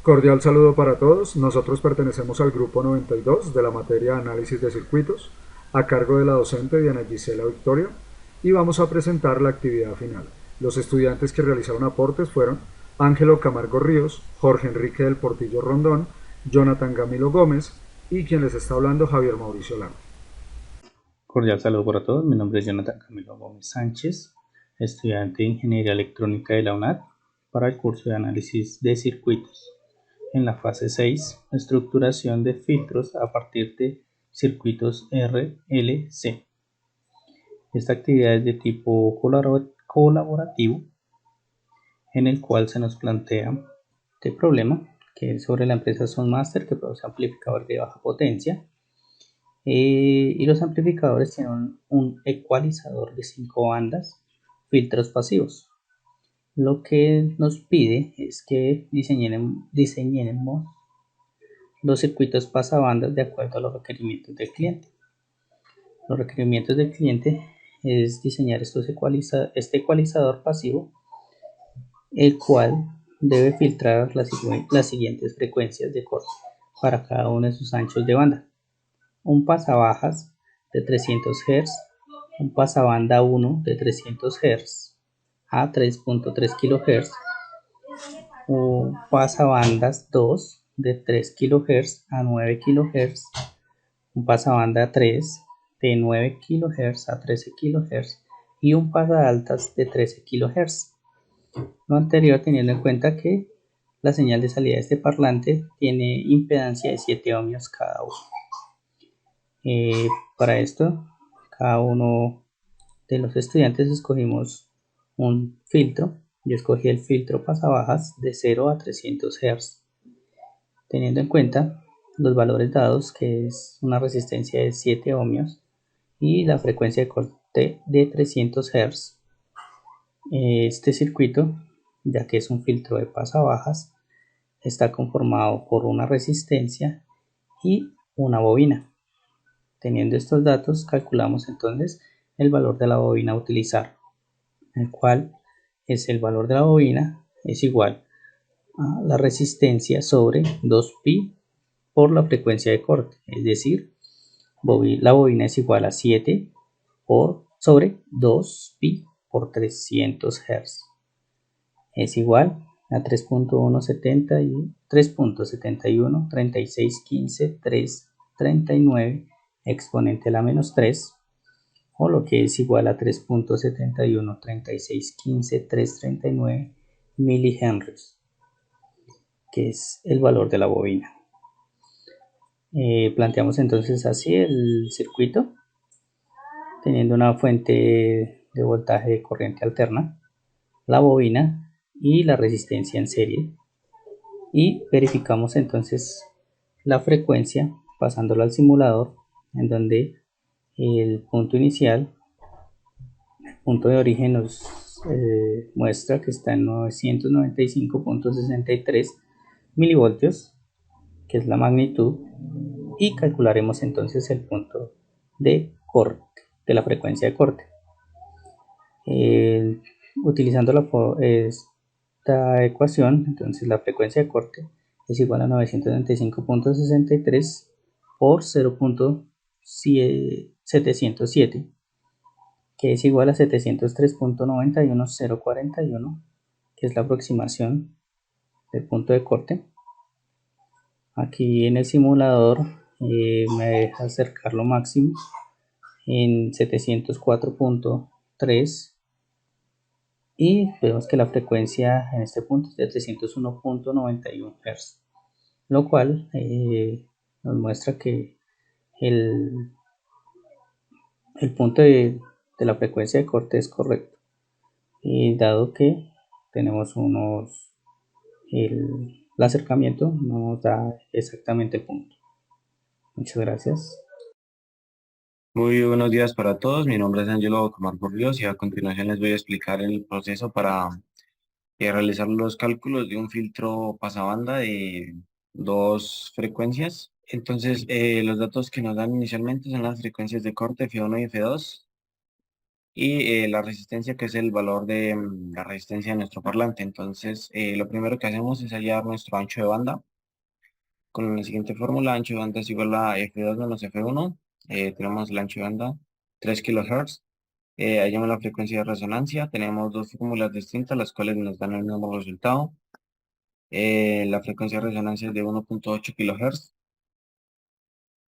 Cordial saludo para todos. Nosotros pertenecemos al grupo 92 de la materia de análisis de circuitos, a cargo de la docente Diana Gisela Victoria, y vamos a presentar la actividad final. Los estudiantes que realizaron aportes fueron Ángelo Camargo Ríos, Jorge Enrique del Portillo Rondón, Jonathan Gamilo Gómez y quien les está hablando Javier Mauricio Lama. Cordial saludo para todos, mi nombre es Jonathan Camilo Gómez Sánchez, estudiante de Ingeniería Electrónica de la UNAD para el curso de Análisis de Circuitos. En la fase 6, estructuración de filtros a partir de circuitos RLC. Esta actividad es de tipo colaborativo, en el cual se nos plantea este problema, que es sobre la empresa Sun Master, que produce amplificadores de baja potencia. Y los amplificadores tienen un ecualizador de 5 bandas, filtros pasivos. Lo que nos pide es que diseñemos los circuitos pasabandas de acuerdo a los requerimientos del cliente. Los requerimientos del cliente es diseñar este ecualizador pasivo, el cual debe filtrar las siguientes frecuencias de corte para cada uno de sus anchos de banda. Un pasabajas de 300 Hz, un pasabanda 1 de 300 Hz a 3.3 kHz, un pasabandas 2 de 3 kHz a 9 kHz, un pasabanda 3 de 9 kHz a 13 kHz y un pasaltas de 13 kHz. Lo anterior teniendo en cuenta que la señal de salida de este parlante tiene impedancia de 7 ohmios cada uno. Para esto, cada uno de los estudiantes escogimos un filtro. Yo escogí el filtro pasabajas de 0 a 300 Hz, teniendo en cuenta los valores dados, que es una resistencia de 7 ohmios y la frecuencia de corte de 300 Hz. Este circuito, ya que es un filtro de pasabajas, está conformado por una resistencia y una bobina. Teniendo estos datos, calculamos entonces el valor de la bobina a utilizar, el cual es el valor de la bobina es igual a la resistencia sobre 2pi por la frecuencia de corte, es decir, la bobina es igual a 7 sobre 2pi por 300 Hz, es igual a 3.170 y 3.71, 3615, 339 exponente a la menos 3, o lo que es igual a 3.71, 3615, 339 milihenries, que es el valor de la bobina. Planteamos entonces así el circuito, teniendo una fuente de voltaje de corriente alterna, la bobina y la resistencia en serie, y verificamos entonces la frecuencia pasándolo al simulador, en donde el punto inicial, el punto de origen, nos muestra que está en 995.63 milivoltios, que es la magnitud, y calcularemos entonces el punto de corte, de la frecuencia de corte. Utilizando esta ecuación, entonces la frecuencia de corte es igual a 995.63 por 0.707, que es igual a 703.91041, que es la aproximación del punto de corte. Aquí en el simulador me deja acercar lo máximo en 704.3, y vemos que la frecuencia en este punto es de 301.91 Hz, lo cual nos muestra que el, el punto de la frecuencia de corte es correcto, y dado que tenemos el acercamiento no nos da exactamente el punto. Muchas gracias. Muy buenos días para todos. Mi nombre es Ángelo Camargo Ríos y a continuación les voy a explicar el proceso para realizar los cálculos de un filtro pasabanda de dos frecuencias. Entonces, los datos que nos dan inicialmente son las frecuencias de corte F1 y F2. y la resistencia, que es el valor de la resistencia de nuestro parlante. Entonces, lo primero que hacemos es hallar nuestro ancho de banda. Con la siguiente fórmula: ancho de banda es igual a F2 menos F1. Tenemos el ancho de banda 3 kHz. Hallamos la frecuencia de resonancia. Tenemos dos fórmulas distintas, las cuales nos dan el mismo resultado. La frecuencia de resonancia es de 1.8 kHz.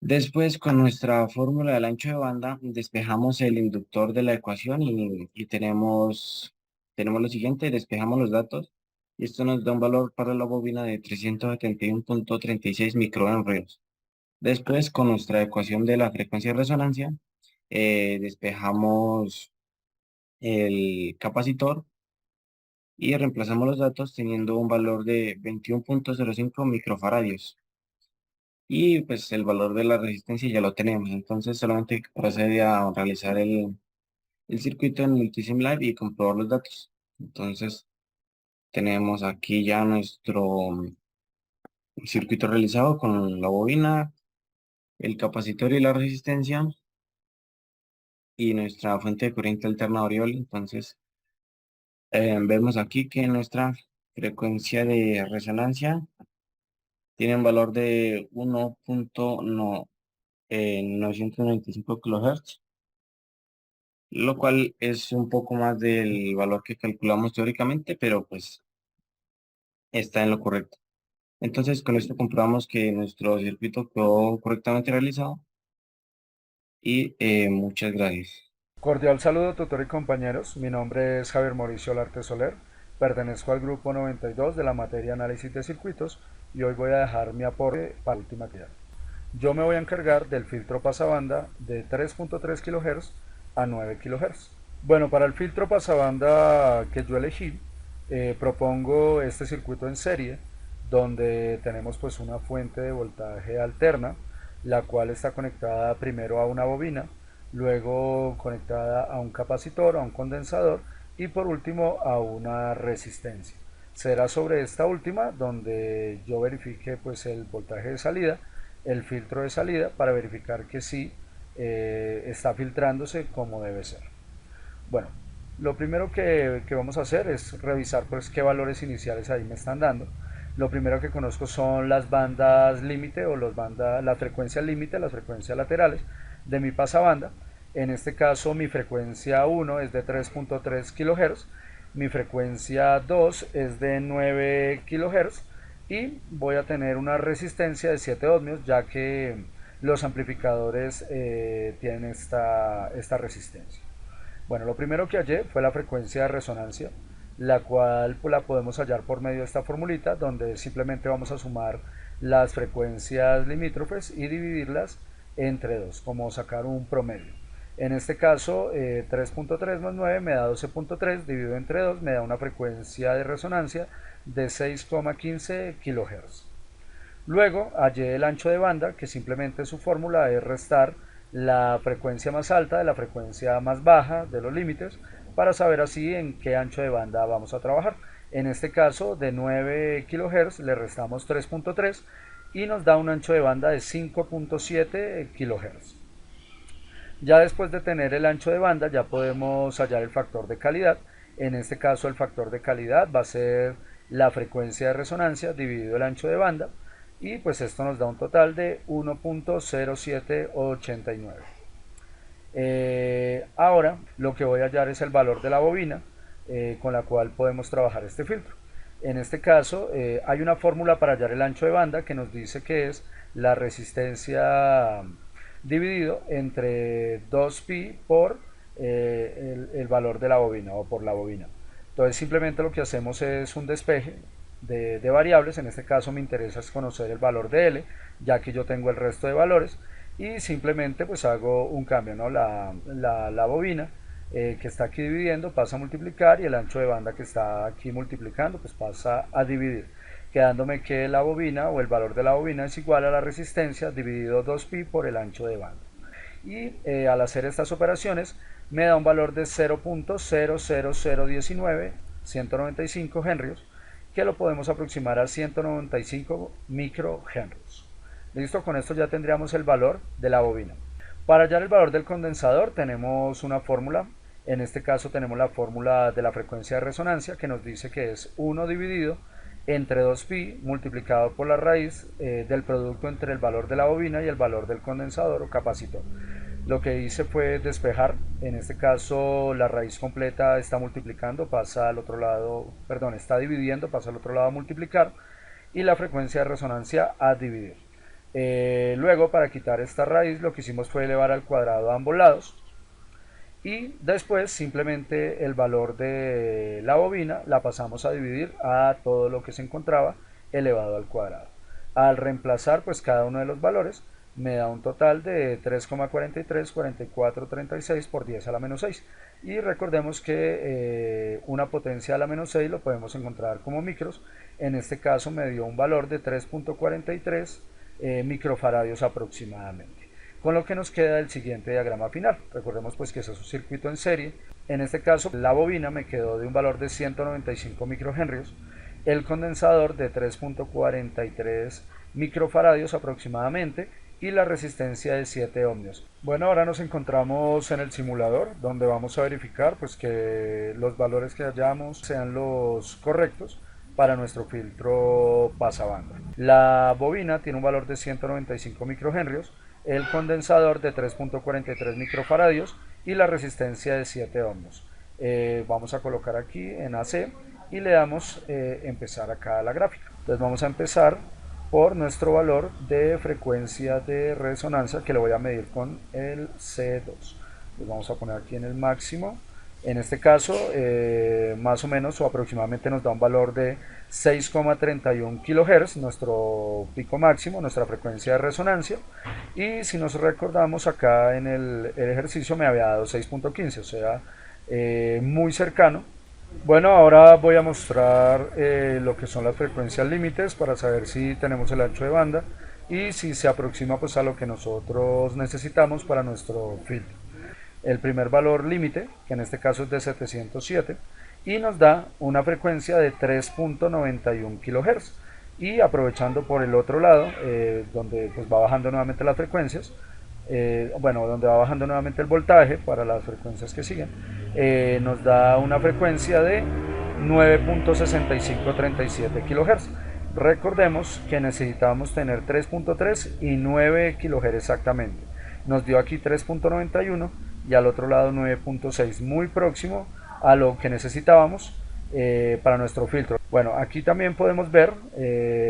Después, con nuestra fórmula del ancho de banda, despejamos el inductor de la ecuación y tenemos lo siguiente: despejamos los datos y esto nos da un valor para la bobina de 371.36 microhenrios. Después, con nuestra ecuación de la frecuencia de resonancia, despejamos el capacitor y reemplazamos los datos teniendo un valor de 21.05 microfaradios. Y pues el valor de la resistencia ya lo tenemos. Entonces solamente procede a realizar el circuito en Multisim Live y comprobar los datos. Entonces tenemos aquí ya nuestro circuito realizado con la bobina, el capacitor y la resistencia, y nuestra fuente de corriente alterna variable. Entonces vemos aquí que nuestra frecuencia de resonancia tiene un valor de 1.995 kHz, lo cual es un poco más del valor que calculamos teóricamente, pero pues está en lo correcto. Entonces con esto comprobamos que nuestro circuito quedó correctamente realizado y muchas gracias. Cordial saludo, tutor y compañeros. Mi nombre es Javier Mauricio Olarte Soler. Pertenezco al grupo 92 de la materia análisis de circuitos y hoy voy a dejar mi aporte para la última actividad. Yo me voy a encargar del filtro pasabanda de 3.3 kHz a 9 kHz. Bueno, para el filtro pasabanda que yo elegí, propongo este circuito en serie, donde tenemos pues una fuente de voltaje alterna, la cual está conectada primero a una bobina, luego conectada a un capacitor, a un condensador y por último a una resistencia. Será sobre esta última donde yo verifique pues el voltaje de salida, el filtro de salida, para verificar que sí está filtrándose como debe ser. Bueno, lo primero que vamos a hacer es revisar pues qué valores iniciales ahí me están dando. Lo primero que conozco son las bandas límite o las frecuencias límite, las frecuencias laterales de mi pasabanda. En este caso mi frecuencia 1 es de 3.3 kHz, mi frecuencia 2 es de 9 kHz y voy a tener una resistencia de 7 ohmios, ya que los amplificadores tienen esta resistencia. Bueno, lo primero que hallé fue la frecuencia de resonancia, la cual pues, la podemos hallar por medio de esta formulita, donde simplemente vamos a sumar las frecuencias limítrofes y dividirlas entre dos, como sacar un promedio. En este caso, 3.3 más 9 me da 12.3, dividido entre 2 me da una frecuencia de resonancia de 6,15 kHz. Luego hallé el ancho de banda, que simplemente su fórmula es restar la frecuencia más alta de la frecuencia más baja de los límites, para saber así en qué ancho de banda vamos a trabajar. En este caso, de 9 kHz le restamos 3.3 y nos da un ancho de banda de 5.7 kHz. Ya después de tener el ancho de banda, ya podemos hallar el factor de calidad. En este caso, el factor de calidad va a ser la frecuencia de resonancia dividido el ancho de banda, y pues esto nos da un total de 1.0789. Ahora lo que voy a hallar es el valor de la bobina con la cual podemos trabajar este filtro. En este caso hay una fórmula para hallar el ancho de banda que nos dice que es la resistencia dividido entre 2pi por el valor de la bobina o por la bobina. Entonces simplemente lo que hacemos es un despeje de variables. En este caso me interesa conocer el valor de L, ya que yo tengo el resto de valores, y simplemente pues hago un cambio, ¿no? La bobina que está aquí dividiendo pasa a multiplicar, y el ancho de banda que está aquí multiplicando pues pasa a dividir, quedándome que la bobina o el valor de la bobina es igual a la resistencia dividido 2pi por el ancho de banda. Y al hacer estas operaciones me da un valor de 0.00019 195 henrios, que lo podemos aproximar a 195 microhenrios. Listo, con esto ya tendríamos el valor de la bobina. Para hallar el valor del condensador tenemos una fórmula En este caso tenemos la fórmula de la frecuencia de resonancia que nos dice que es 1 dividido entre 2pi multiplicado por la raíz del producto entre el valor de la bobina y el valor del condensador o capacitor. Lo que hice fue despejar, en este caso la raíz completa está multiplicando, pasa al otro lado, perdón, está dividiendo, pasa al otro lado a multiplicar y la frecuencia de resonancia a dividir. Luego, para quitar esta raíz, lo que hicimos fue elevar al cuadrado a ambos lados y después simplemente el valor de la bobina la pasamos a dividir a todo lo que se encontraba elevado al cuadrado. Al reemplazar pues cada uno de los valores me da un total de 3,434436 por 10 a la menos 6 y recordemos que una potencia a la menos 6 lo podemos encontrar como micros. En este caso me dio un valor de 3,43 microfaradios aproximadamente, con lo que nos queda el siguiente diagrama final. Recordemos pues que es un circuito en serie. En este caso la bobina me quedó de un valor de 195 microhenrios, el condensador de 3,43 microfaradios aproximadamente y la resistencia de 7 ohmios. Bueno, ahora nos encontramos en el simulador donde vamos a verificar pues que los valores que hallamos sean los correctos para nuestro filtro pasabanda. La bobina tiene un valor de 195 microhenrios, el condensador de 3,43 microfaradios y la resistencia de 7 ohmios. Vamos a colocar aquí en AC y le damos empezar acá a la gráfica. Entonces vamos a empezar por nuestro valor de frecuencia de resonancia que le voy a medir con el C2. Entonces vamos a poner aquí en el máximo. En este caso, más o menos o aproximadamente nos da un valor de 6,31 kHz, nuestro pico máximo, nuestra frecuencia de resonancia. Y si nos recordamos, acá en el ejercicio me había dado 6,15, o sea, muy cercano. Bueno, ahora voy a mostrar lo que son las frecuencias límites para saber si tenemos el ancho de banda y si se aproxima pues a lo que nosotros necesitamos para nuestro filtro. El primer valor límite, que en este caso es de 707, y nos da una frecuencia de 3,91 kHz. Y aprovechando por el otro lado, donde pues va bajando nuevamente las frecuencias, bueno, donde va bajando nuevamente el voltaje para las frecuencias que siguen, nos da una frecuencia de 9,6537 kHz. Recordemos que necesitábamos tener 3,3 y 9 kHz exactamente. Nos dio aquí 3,91 y al otro lado 9,6, muy próximo a lo que necesitábamos para nuestro filtro. Bueno, aquí también podemos ver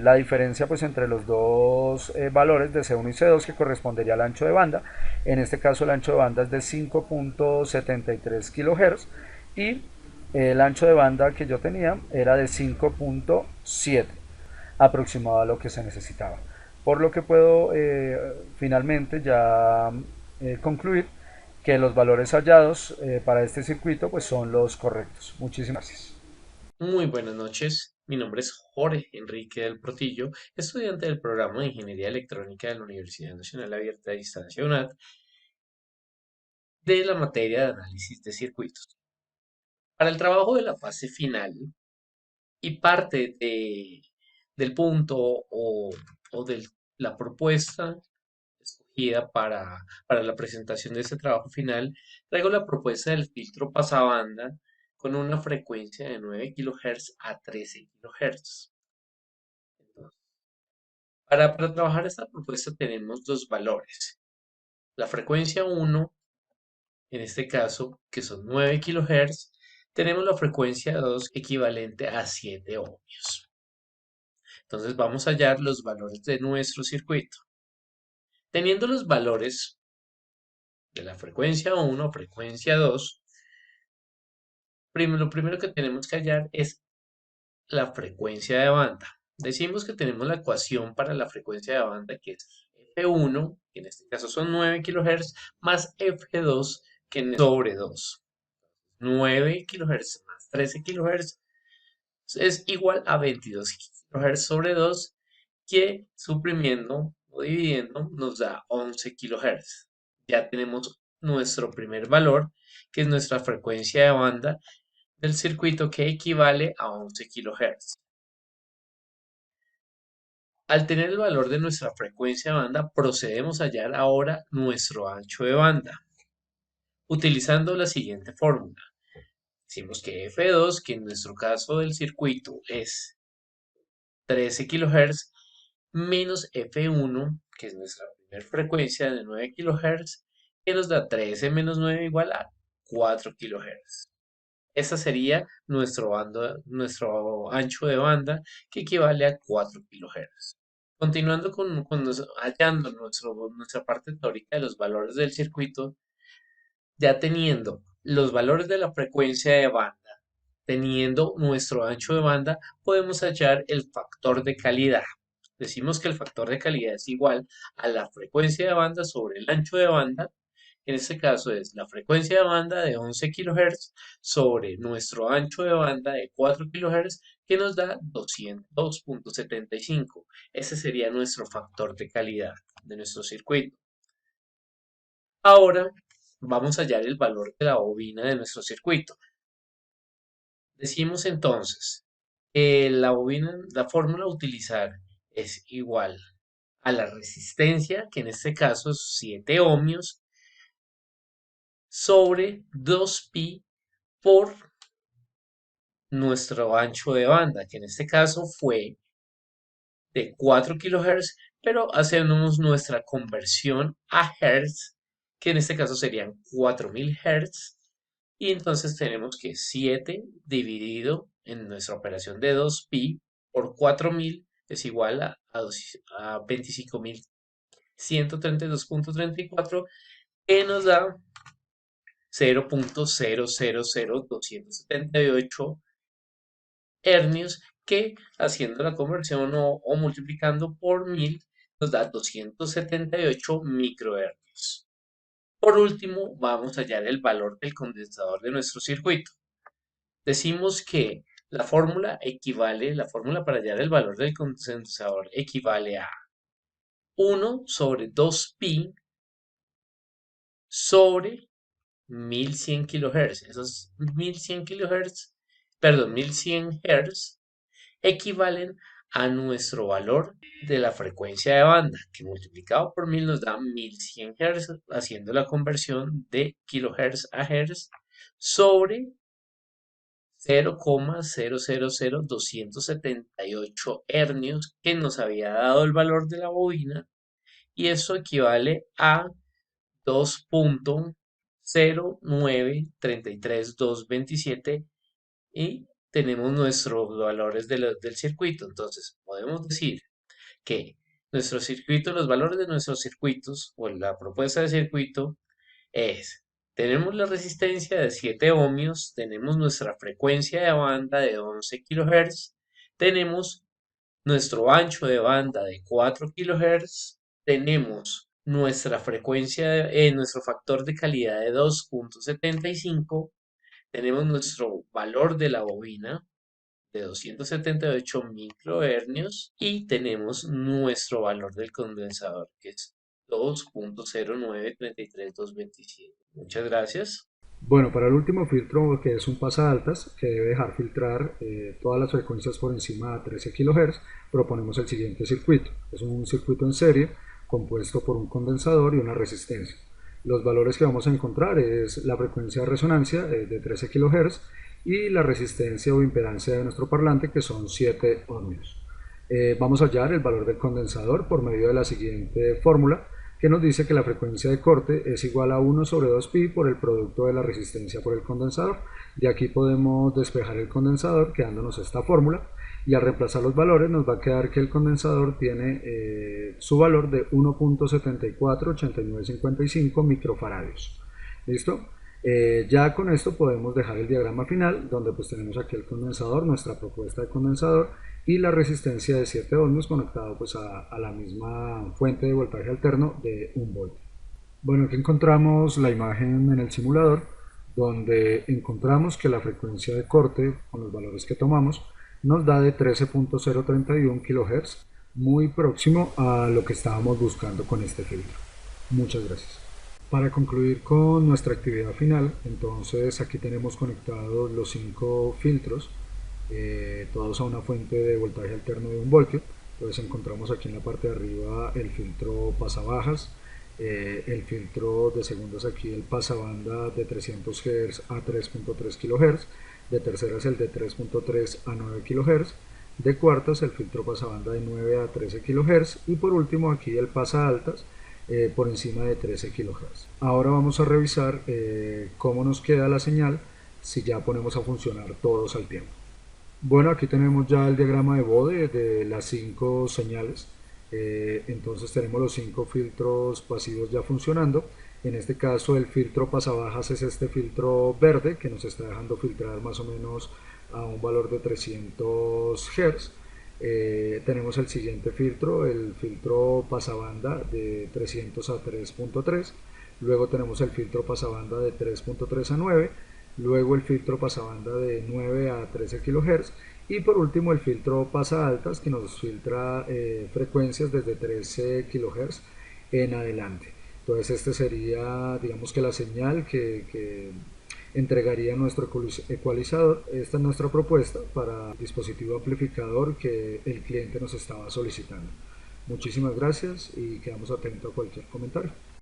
la diferencia pues entre los dos valores de C1 y C2 que correspondería al ancho de banda. En este caso el ancho de banda es de 5,73 kHz y el ancho de banda que yo tenía era de 5,7, aproximado a lo que se necesitaba. Por lo que puedo finalmente ya concluir que los valores hallados para este circuito pues son los correctos. Muchísimas gracias. Muy buenas noches. Mi nombre es Jorge Enrique del Portillo, estudiante del programa de Ingeniería Electrónica de la Universidad Nacional Abierta de Distancia UNAD de la materia de análisis de circuitos. Para el trabajo de la fase final y parte del punto o de la propuesta escogida para la presentación de este trabajo final, traigo la propuesta del filtro pasabanda con una frecuencia de 9 kHz a 13 kHz. Para trabajar esta propuesta tenemos dos valores. La frecuencia 1, en este caso, que son 9 kHz, tenemos la frecuencia 2 equivalente a 7 ohmios. Entonces vamos a hallar los valores de nuestro circuito. Teniendo los valores de la frecuencia 1, frecuencia 2, lo primero que tenemos que hallar es la frecuencia de banda. Decimos que tenemos la ecuación para la frecuencia de banda que es F1, que en este caso son 9 kHz, más F2, que es sobre 2. 9 kHz más 13 kHz es igual a 22 kHz sobre 2, que suprimiendo o dividiendo nos da 11 kHz. Ya tenemos nuestro primer valor, que es nuestra frecuencia de banda del circuito, que equivale a 11 kHz. Al tener el valor de nuestra frecuencia de banda, procedemos a hallar ahora nuestro ancho de banda. utilizando la siguiente fórmula. Decimos que F2, que en nuestro caso del circuito es 13 kHz, menos F1, que es nuestra primera frecuencia de 9 kHz, que nos da 13 menos 9 igual a 4 kHz. Ese sería nuestro ancho de banda, que equivale a 4 kHz. Continuando hallando nuestra parte teórica de los valores del circuito, ya teniendo los valores de la frecuencia de banda, teniendo nuestro ancho de banda, podemos hallar el factor de calidad. Decimos que el factor de calidad es igual a la frecuencia de banda sobre el ancho de banda. En este caso es la frecuencia de banda de 11 kHz sobre nuestro ancho de banda de 4 kHz, que nos da 202.75. Ese sería nuestro factor de calidad de nuestro circuito. Ahora vamos a hallar el valor de la bobina de nuestro circuito. Decimos entonces que la fórmula a utilizar es igual a la resistencia, que en este caso es 7 ohmios, sobre 2pi por nuestro ancho de banda, que en este caso fue de 4 kHz, pero hacemos nuestra conversión a Hz, que en este caso serían 4000 Hz, y entonces tenemos que 7 dividido en nuestra operación de 2pi por 4000 es igual a 25.132.34, que nos da 0.000278 hercios, que haciendo la conversión o multiplicando por 1000 nos da 278 microhercios. Por último, vamos a hallar el valor del condensador de nuestro circuito. Decimos que la fórmula para hallar el valor del condensador equivale a 1 sobre 2pi sobre 1100 kHz. Esos 1100 kHz, perdón, 1100 Hz equivalen a nuestro valor de la frecuencia de banda, que multiplicado por 1000 nos da 1100 Hz, haciendo la conversión de kHz a Hz sobre 0,000278 hercios, que nos había dado el valor de la bobina, y eso equivale a 2.0933227, y tenemos nuestros valores del circuito. Entonces, podemos decir que los valores de nuestros circuitos o la propuesta de circuito es: tenemos la resistencia de 7 ohmios, tenemos nuestra frecuencia de banda de 11 kHz, tenemos nuestro ancho de banda de 4 kHz, tenemos nuestra nuestro factor de calidad de 2.75, tenemos nuestro valor de la bobina de 278 microhercios y tenemos nuestro valor del condensador, que es 2.0933227. Muchas gracias. Bueno, para el último filtro, que es un pasaaltas, que debe dejar filtrar todas las frecuencias por encima de 13 kHz, proponemos el siguiente circuito. Es un circuito en serie compuesto por un condensador y una resistencia. Los valores que vamos a encontrar es la frecuencia de resonancia de 13 kHz y la resistencia o impedancia de nuestro parlante, que son 7 ohmios. Vamos a hallar el valor del condensador por medio de la siguiente fórmula, que nos dice que la frecuencia de corte es igual a 1 sobre 2pi por el producto de la resistencia por el condensador. De aquí podemos despejar el condensador quedándonos esta fórmula, y al reemplazar los valores nos va a quedar que el condensador tiene su valor de 1.748955 microfaradios. ¿Listo? Ya con esto podemos dejar el diagrama final, donde pues tenemos aquí el condensador, nuestra propuesta de condensador, y la resistencia de 7 ohmios conectado pues a la misma fuente de voltaje alterno de 1 volt. Bueno, aquí encontramos la imagen en el simulador, donde encontramos que la frecuencia de corte con los valores que tomamos nos da de 13.031 kHz, muy próximo a lo que estábamos buscando con este filtro. Muchas gracias. Para concluir con nuestra actividad final, entonces aquí tenemos conectados los 5 filtros, todos a una fuente de voltaje alterno de 1 voltio. Entonces encontramos aquí en la parte de arriba el filtro pasabajas, el filtro de segundas aquí, el pasabanda de 300 Hz a 3.3 kHz, de terceras el de 3.3 a 9 kHz, de cuartas el filtro pasabanda de 9 a 13 kHz y por último aquí el pasa altas por encima de 13 kHz. Ahora vamos a revisar cómo nos queda la señal si ya ponemos a funcionar todos al tiempo. Bueno, aquí tenemos ya el diagrama de Bode de las 5 señales. Entonces tenemos los 5 filtros pasivos ya funcionando. En este caso el filtro pasabajas es este filtro verde que nos está dejando filtrar más o menos a un valor de 300 Hz. Tenemos el siguiente filtro, el filtro pasabanda de 300 a 3.3. Luego tenemos el filtro pasabanda de 3.3 a 9. Luego el filtro pasabanda de 9 a 13 kHz y por último el filtro pasa altas que nos filtra frecuencias desde 13 kHz en adelante. Entonces este sería, digamos que la señal que entregaría nuestro ecualizador. Esta es nuestra propuesta para el dispositivo amplificador que el cliente nos estaba solicitando. Muchísimas gracias y quedamos atentos a cualquier comentario.